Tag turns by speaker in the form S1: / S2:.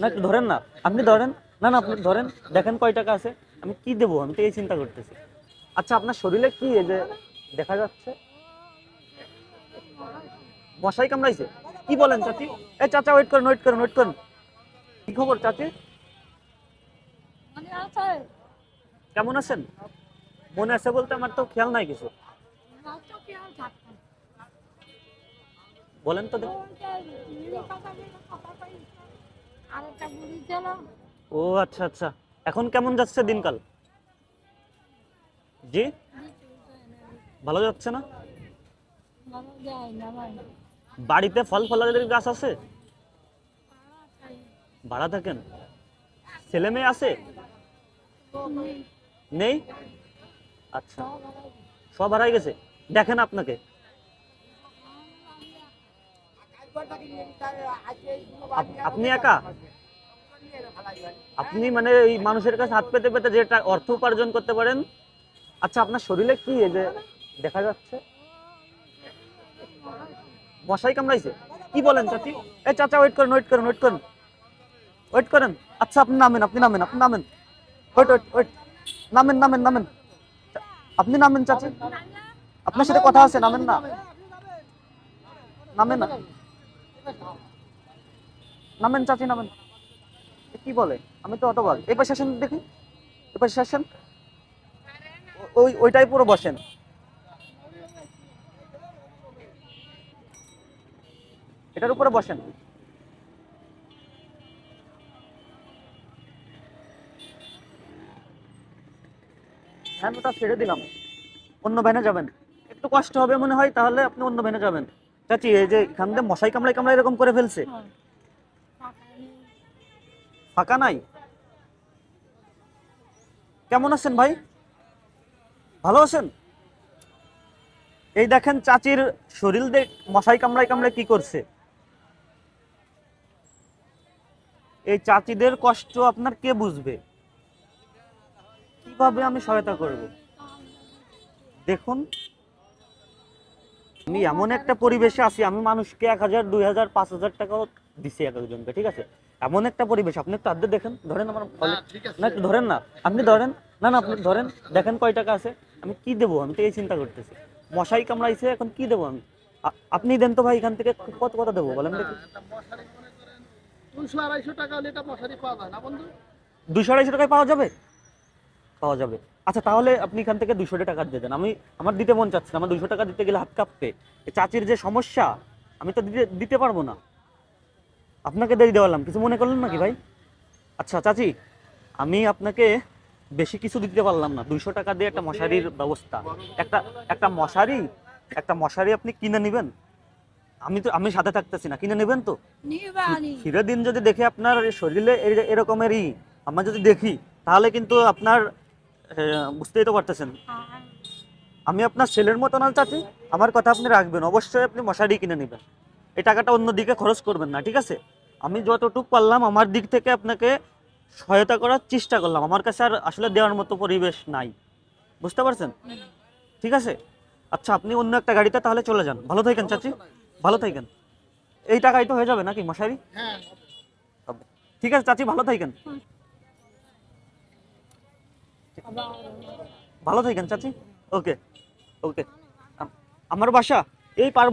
S1: না একটু ধরেন না, আপনি ধরেন। না না আপনি ধরেন, দেখেন কয় টাকা আছে, আমি কি দেবো, আমি তো এই চিন্তা করতেছি। আচ্ছা আপনার শরীরে কি এই যে দেখা যাচ্ছে মশাই কামড়াইছে? কি বলেন চাচি? এই চাচা ওয়েট করেন, ওয়েট করেন, ওয়েট করেন। কি খবর চাচি? কেমন আছেন? মনে আছে বলতে আমার তো খেয়াল নাই কিছু। বলেন তো দেখি। ও আচ্ছা আচ্ছা, এখন কেমন যাচ্ছে দিনকাল? জি, ভালো যাচ্ছে না? বাড়িতে ফল ফলাদের গাছ আছে? ভাড়া থাকেন? ছেলে মেয়ে আছে? নেই? আচ্ছা, সব হারাই গেছে। দেখেন আপনাকে, আপনি একা? আপনি মানে এই মানুষের কাছে হাত পেতে পেতে যেটা অর্থ উপার্জন করতে পারেন। আচ্ছা আপনার শরীরে কি এই যে দেখা যাচ্ছে মশাই কামড়াইছে? কি বলেন চাচি? এই চাচা ওয়েট করেন, ওয়েট করেন, ওয়েট করেন, ওয়েট করেন। আচ্ছা আপনি নামেন, আপনি নামেন, আপনি নামেন। ওয়েট ওয়েট ওয়েট, নামেন নামেন নামেন। আপনি নামেন চাচি, আপনার সাথে কথা আছে, নামেন না, নামেন না, নামেন চাচি নামেন। কি বলে, আমি তো অতবার এই পাশে আসেন দেখি, এই পাশে আসেন, ওইটাই পুরো বসেন। এটার উপরে বসেন। হ্যাঁ ওটা ছেড়ে দিলাম, অন্য ভ্যানে যাবেন। একটু কষ্ট হবে মনে হয়, তাহলে আপনি অন্য ভ্যানে যাবেন। চাচি এই যে এখান থেকে মশাই কামড়াই কামড়াই এরকম করে ফেলছে, ফাঁকা নাই। কেমন আছেন ভাই? ভালো আছেন? এই দেখেন চাচির শরীর দেখ মশাই কামড়াই কামড়াই কি করছে। এই চাচিদের কষ্ট আপনার কে বুঝবে? কিভাবে আমি সহায়তা করব? দেখুন, আমি এমন একটা পরিবেশে আছি, আমি মানুষকে 1000 2000 5000 টাকাও দিছি এক একজনকে, ঠিক আছে? এমন একটা পরিবেশ, আপনি একটু আদ্য দেখেন, ধরেন আমার না একটু ধরেন না, আপনি ধরেন। না না আপনি ধরেন, দেখেন কয় টাকা আছে, আমি কি দেবো, আমি তো এই চিন্তা করতেছি। মশাই কামড়াইছে, এখন কি দেবো আমি? আপনি দেন তো ভাই, এখান থেকে কত কত দেবো বলেন দেখি।
S2: 200-250 টাকা হলে এটা মশারি পাওয়া যায় না বন্ধু?
S1: 200 250 টাকায় পাওয়া যাবে? পাওয়া যাবে। আচ্ছা তাহলে আপনি এখান থেকে 200 টাকা দিয়ে দেন, আমি আমার দিতে মন চাচ্ছে না, আমার 200 টাকা দিতে গেলে হাত কাঁপবে। এই চাচির যে সমস্যা, আমি তো দিতে দিতে পারবো না। আপনাকে দিয়ে দেওয়ালাম, কিছু মনে করলেন নাকি ভাই? আচ্ছা চাচি, আমি আপনাকে বেশি কিছু দিতে পারলাম না, 200 টাকা দিয়ে একটা মশারির ব্যবস্থা। একটা একটা মশারি, একটা মশারি আপনি কিনে নেবেন। আমি সাথে থাকতেছি না, কিনে নেবেন তো? ফিরে দিন যদি দেখে আপনার শরীরে এরকমেরই আমরা যদি দেখি, তাহলে কিন্তু আপনার বুঝতেই তো পারতেছেন, আমি আপনার ছেলের মতো না চাচি। আমার কথা আপনি রাখবেন, অবশ্যই আপনি মশারি কিনে নেবেন। এই টাকাটা অন্য দিকে খরচ করবেন না, ঠিক আছে? আমি যতটুকু পারলাম আমার দিক থেকে আপনাকে সহায়তা করার চেষ্টা করলাম, আমার কাছে আর আসলে দেওয়ার মতো পরিবেশ নাই, বুঝতে পারছেন? ঠিক আছে, আচ্ছা আপনি অন্য একটা গাড়িতে তাহলে চলে যান, ভালো থাকেন চাচি, ভালো থাকেন। এই টাকাই তো হয়ে যাবে নাকি মশারি?
S2: হ্যাঁ।
S1: ঠিক আছে চাচি, ভালো থাকেন, ভালো থাকেন চাচি। ওকে, ওকে। আমার বাসা এই পার্বত্য